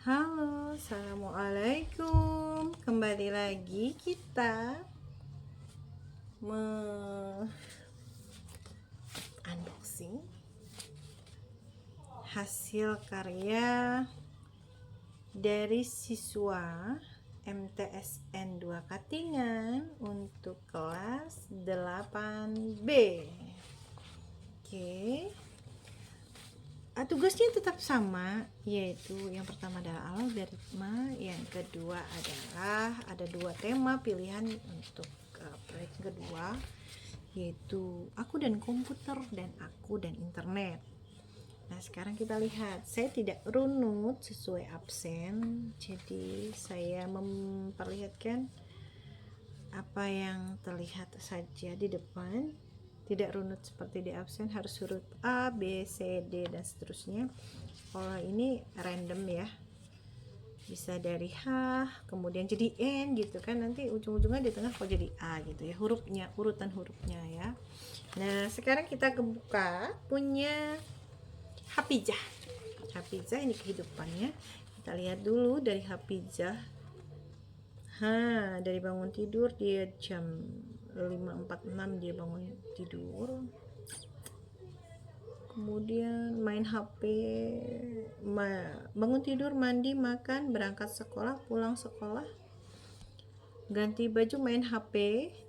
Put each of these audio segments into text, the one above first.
Halo, assalamualaikum. Kembali lagi kita unboxing hasil karya dari siswa MTSN 2 Katingan untuk kelas 8B. Oke. Tugasnya tetap sama, yaitu yang pertama adalah algoritma, yang kedua adalah ada dua tema pilihan untuk proyek kedua, yaitu aku dan komputer dan aku dan internet. Nah, sekarang kita lihat, saya tidak runut sesuai absen, jadi saya memperlihatkan apa yang terlihat saja di depan. Tidak runut seperti di absen, harus huruf A, B, C, D, dan seterusnya. Kalau ini random ya, bisa dari H kemudian jadi N gitu kan, nanti ujung-ujungnya di tengah kok jadi A gitu ya, hurufnya, urutan hurufnya ya. Nah, sekarang kita buka punya Hafizah. Hafizah ini kehidupannya. Kita lihat dulu dari Hafizah. Dari bangun tidur dia jam 5.46 dia bangun tidur, kemudian main HP, bangun tidur, mandi, makan, berangkat sekolah, pulang sekolah, ganti baju, main HP,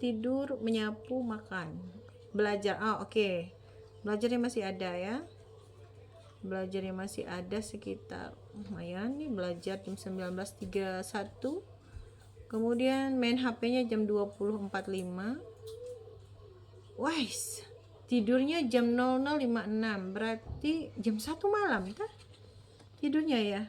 tidur, menyapu, makan, belajar. Oke. Belajarnya masih ada ya, belajarnya masih ada sekitar lumayan nih, belajar jam 19.31. Kemudian main HP-nya jam 20.45. Wais, tidurnya jam 00.56, berarti jam 1 malam kan tidurnya ya.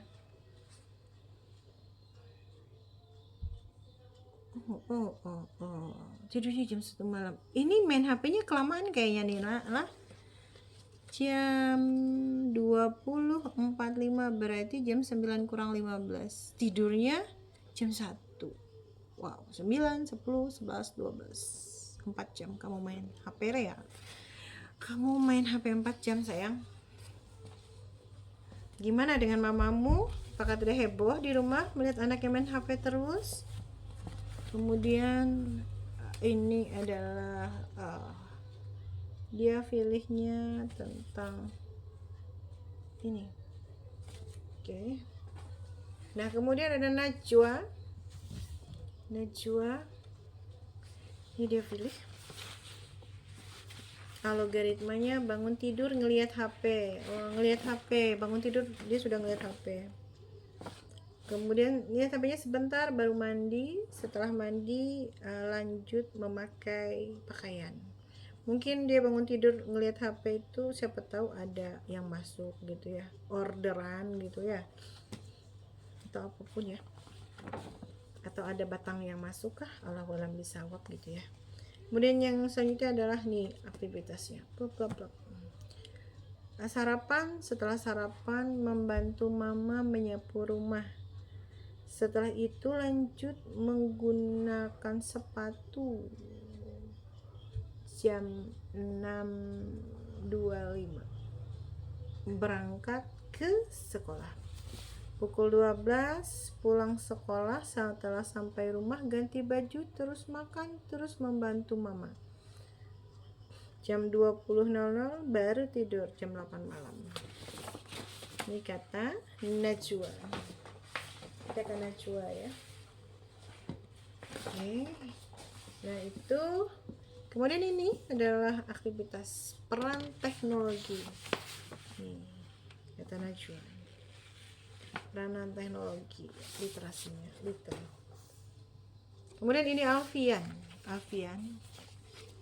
Tidurnya jam 1 malam. Ini main HP-nya kelamaan kayaknya nih lah. Jam 20.45 berarti jam 9 kurang 15. Tidurnya jam 1. Wow, 9, 10, 11, 12. 4 jam kamu main HP ya. Kamu main HP 4 jam sayang. Gimana dengan mamamu? Apakah tidak heboh di rumah melihat anaknya main HP terus? Kemudian ini adalah dia pilihnya tentang ini. Oke. Nah, kemudian ada Najwa. Ini dia pilih algoritmanya bangun tidur ngelihat HP. Bangun tidur dia sudah ngelihat HP. Kemudian lihat HP-nya sebentar, baru mandi. Setelah mandi lanjut memakai pakaian. Mungkin dia bangun tidur ngelihat HP itu, siapa tahu ada yang masuk gitu ya, orderan gitu ya, atau apapun ya, atau ada batang yang masuk kah, Allahu a'lam bishawab gitu ya. Kemudian yang selanjutnya adalah nih aktivitasnya. Sarapan, setelah sarapan membantu mama menyapu rumah. Setelah itu lanjut menggunakan sepatu jam 6.25. Berangkat ke sekolah. Pukul 12 pulang sekolah, setelah sampai rumah ganti baju, terus makan, terus membantu mama. Jam 20.00 baru tidur jam 8 malam. Ini kata Najwa. Kata Najwa ya. Oke. Nah, itu. Kemudian ini adalah aktivitas peran teknologi. Nih, kata Najwa. Peranan teknologi, literasinya, Kemudian ini Alfian,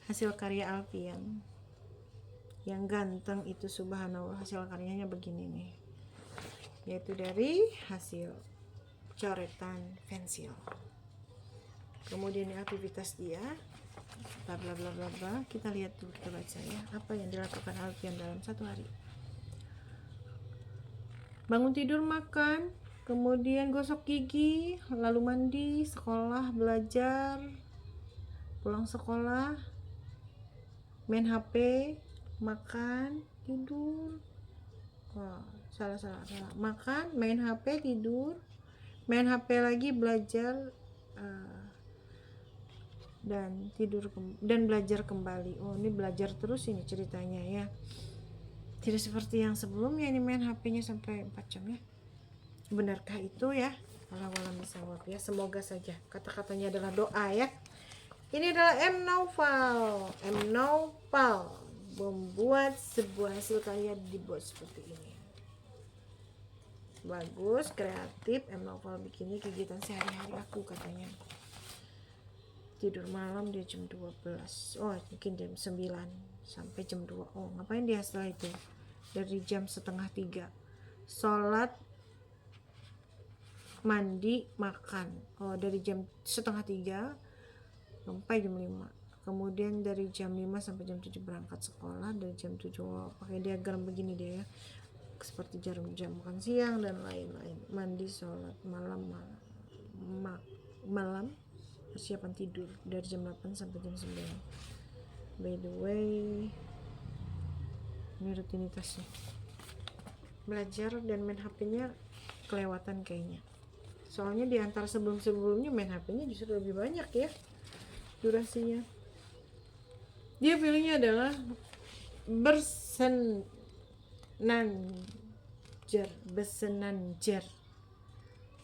hasil karya Alfian yang ganteng itu, subhanallah, hasil karyanya begini nih, yaitu dari hasil coretan pensil. Kemudian ini aktivitas dia, bla bla bla bla bla. Kita lihat dulu, kita baca ya, apa yang dilakukan Alfian dalam satu hari. Bangun tidur, makan, kemudian gosok gigi, lalu mandi, sekolah, belajar, pulang sekolah, main HP, makan, tidur. salah. Makan, main HP, tidur, main HP lagi, belajar, dan tidur dan belajar kembali. Oh, ini belajar terus ini ceritanya ya. Tidak seperti yang sebelumnya ini main HP-nya sampai 4 jam ya. Benarkah itu ya? Walau misawab ya. Semoga saja. Kata-katanya adalah doa ya. Ini adalah M. Naufal membuat sebuah hasil karya dibuat seperti ini. Bagus, kreatif. M. Naufal bikin ini kegiatan sehari-hari aku katanya. Tidur malam dia jam 12. Oh, mungkin jam 9 sampai jam 2. Oh, ngapain dia setelah itu? Dari jam setengah 3. Sholat, mandi, makan. Oh, dari jam setengah 3 sampai jam 5. Kemudian dari jam 5 sampai jam 7 berangkat sekolah. Dari jam 7 pakai diagram begini dia ya. Seperti jam makan siang dan lain-lain. Mandi, sholat, malam, persiapan tidur dari jam 8 sampai jam 9. By the way, ini rutinitasnya. Belajar dan main HP-nya kelewatan kayaknya. Soalnya di antara sebelum-sebelumnya main HP-nya justru lebih banyak ya durasinya. Dia pilihnya adalah bersenanjar.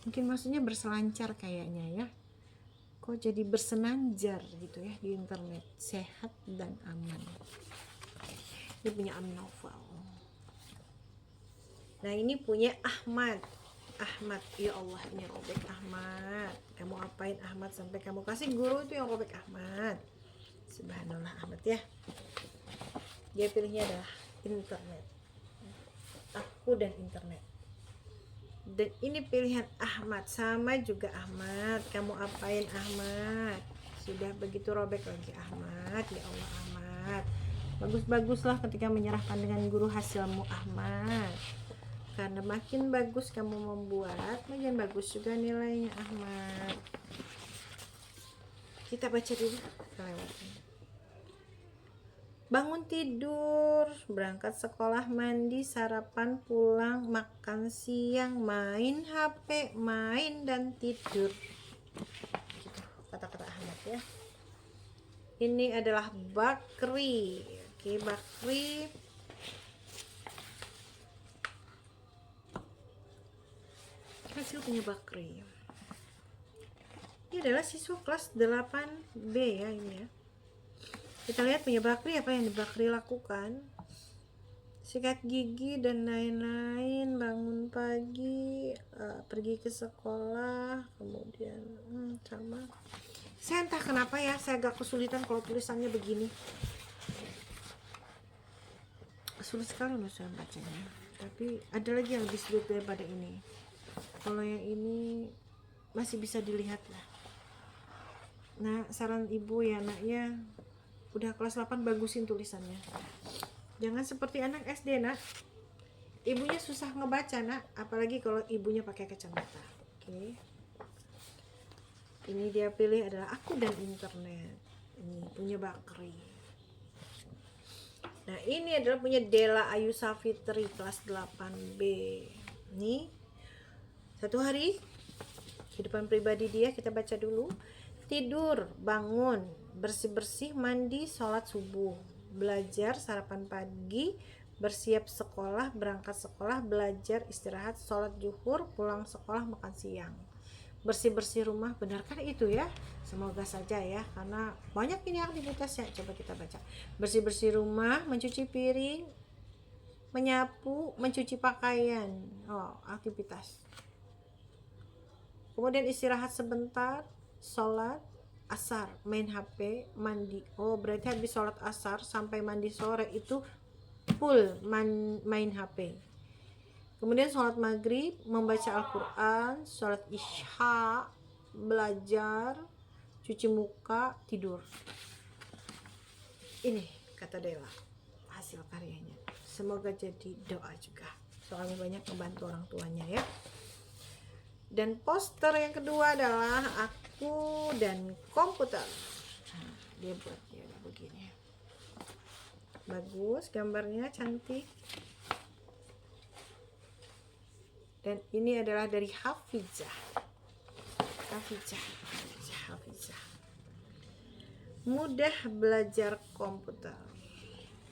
Mungkin maksudnya berselancar kayaknya ya. Kok jadi bersenanjar gitu ya di internet, sehat dan aman. Ini punya Am Naufal. Nah ini punya Ahmad, ya Allah, ini robek Ahmad. Kamu apain Ahmad sampai kamu kasih guru itu yang robek Ahmad? Subhanallah Ahmad ya. Dia pilihnya adalah internet. Aku dan internet. Dan ini pilihan Ahmad, sama juga Ahmad. Kamu apain Ahmad? Sudah begitu robek lagi Ahmad. Ya Allah Ahmad. Bagus-baguslah ketika menyerahkan dengan guru hasilmu Ahmad. Karena makin bagus kamu membuat, makin bagus juga nilainya Ahmad. Kita baca dulu kelewatan. Bangun tidur, berangkat sekolah, mandi, sarapan, pulang, makan siang, main HP, main dan tidur. Gitu, kata-kata Ahmad ya. Ini adalah Bakri. Oke, Bakri. Hasil punya Bakri. Ini adalah siswa kelas 8B ya ini ya. Kita lihat punya Bakri apa yang Bakri lakukan. Sikat gigi dan lain-lain, bangun pagi, pergi ke sekolah, kemudian sama. Saya entah kenapa ya, saya agak kesulitan kalau tulisannya begini. Sulit sekali loh saya bacanya. Tapi ada lagi yang lebih sulit daripada ini. Kalau yang ini masih bisa dilihat lah. Nah, saran ibu ya naknya, udah kelas 8 bagusin tulisannya. Jangan seperti anak SD nak, ibunya susah ngebaca nak, apalagi kalau ibunya pakai kacamata. Oke. Ini dia pilih adalah aku dan internet. Ini punya Bakri. Nah ini adalah punya Dela Ayu Safitri kelas 8B. Nih satu hari kehidupan pribadi dia, kita baca dulu. Tidur, bangun, bersih-bersih, mandi, sholat subuh, belajar, sarapan pagi, bersiap sekolah, berangkat sekolah, belajar, istirahat, sholat zuhur, pulang sekolah, makan siang, bersih-bersih rumah. Benarkah itu ya? Semoga saja ya, karena banyak ini aktivitasnya. Coba kita baca. Bersih-bersih rumah, mencuci piring, menyapu, mencuci pakaian. Oh, aktivitas. Kemudian istirahat sebentar, sholat asar, main HP, mandi. Oh berarti habis sholat asar sampai mandi sore itu full main HP. Kemudian sholat maghrib, membaca Al-Quran, sholat isya, belajar, cuci muka, tidur. Ini kata Dela hasil karyanya. Semoga jadi doa juga, soalnya banyak membantu orang tuanya ya. Dan poster yang kedua adalah aku dan komputer. Nah, dia buatnya begini. Bagus, gambarnya cantik. Dan ini adalah dari Hafizah. Mudah belajar komputer.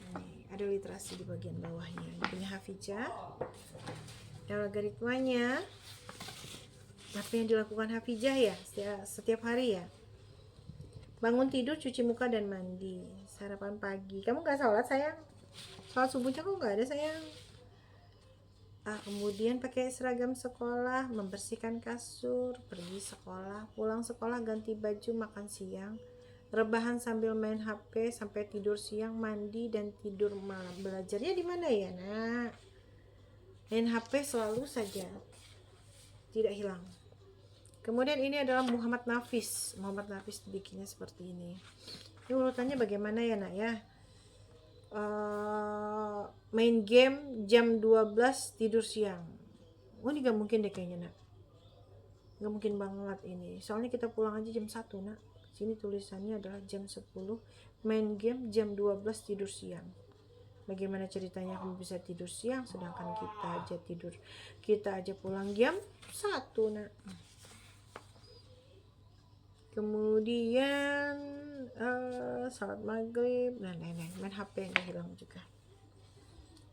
Ini ada literasi di bagian bawahnya. Ini punya Hafizah. Algoritmanya, apa yang dilakukan Hafizah ya setiap hari ya? Bangun tidur, cuci muka dan mandi, sarapan pagi. Kamu nggak sholat sayang? Sholat subuhnya kok nggak ada sayang? Kemudian pakai seragam sekolah, membersihkan kasur, pergi sekolah, pulang sekolah, ganti baju, makan siang, rebahan sambil main HP sampai tidur siang, mandi dan tidur malam. Belajarnya di mana ya, Nak? Main HP selalu saja, tidak hilang. Kemudian ini adalah Muhammad Nafis. Muhammad Nafis bikinnya seperti ini. Ini urutannya bagaimana ya, Nak ya? Main game jam 12 tidur siang. Oh, ini gak mungkin deh kayaknya, Nak. Gak mungkin banget ini. Soalnya kita pulang aja jam 1, Nak. Sini tulisannya adalah jam 10. Main game jam 12 tidur siang. Bagaimana ceritanya kamu bisa tidur siang sedangkan kita aja pulang jam 1, Nak. Kemudian salat maghrib dan lain-lain. Main HP yang hilang juga.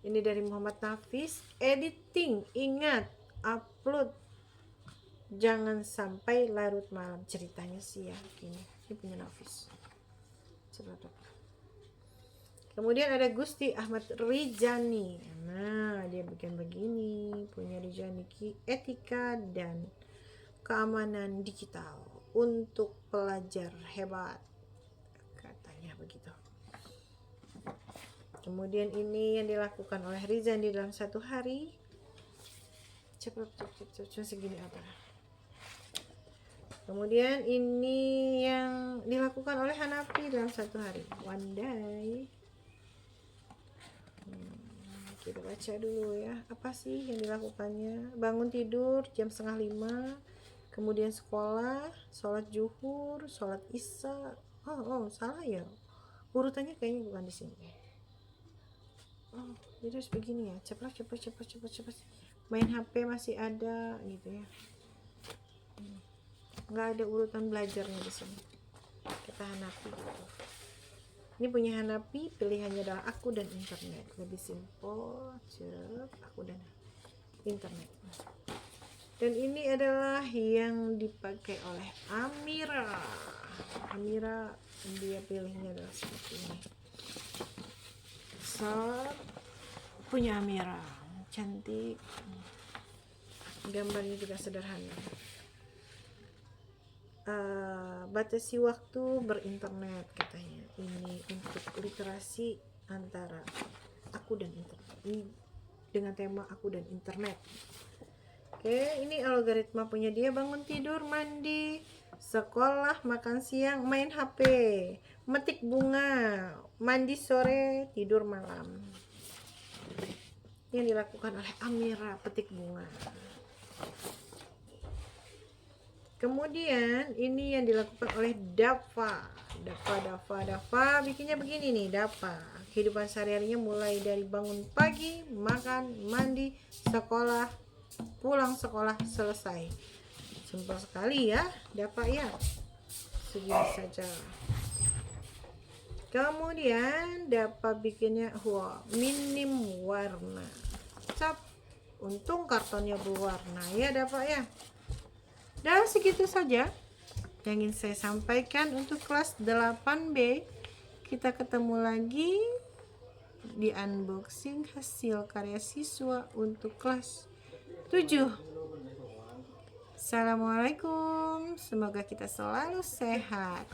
Ini dari Muhammad Nafis. Editing, ingat upload, jangan sampai larut malam. Ceritanya sih ya ini punya Nafis. Kemudian ada Gusti Ahmad Rijani. Nah, dia bikin begini, punya Rijani, etika dan keamanan digital untuk pelajar hebat, katanya begitu. Kemudian ini yang dilakukan oleh Rizani dalam satu hari. Cepat segini apa? Kemudian ini yang dilakukan oleh Hanafi dalam satu hari. One day. Kita baca dulu ya. Apa sih yang dilakukannya? Bangun tidur jam 4:30. Kemudian sekolah, sholat zuhur, sholat isya. Oh, salah ya. Urutannya kayaknya bukan di sini. Oh, jadi harus begini ya. Cepat. Main HP masih ada gitu ya. Nggak ada urutan belajarnya di sini. Kita Hanafi gitu. Ini punya Hanafi, pilihannya adalah aku dan internet. Lebih simpel, aku dan internet. Dan ini adalah yang dipakai oleh Amira. Dia pilihnya adalah seperti ini. Punya Amira, cantik. Gambarnya juga sederhana. Batasi waktu berinternet katanya. Ini untuk literasi antara aku dan internet. Ini dengan tema aku dan internet. Oke, ini algoritma punya dia. Bangun tidur, mandi, sekolah, makan siang, main HP, metik bunga, mandi sore, tidur malam. Yang dilakukan oleh Amira, petik bunga. Kemudian ini yang dilakukan oleh Dafa bikinnya begini nih. Dafa kehidupan sehari-harinya mulai dari bangun pagi, makan, mandi, sekolah, pulang sekolah, selesai. Simpel sekali ya Dafa ya. Segini saja. Kemudian Dafa bikinnya minim warna. Untung kartonnya berwarna ya Dafa ya. Dan segitu saja yang ingin saya sampaikan untuk kelas 8B. Kita ketemu lagi di unboxing hasil karya siswa untuk kelas 7. Assalamualaikum, semoga kita selalu sehat.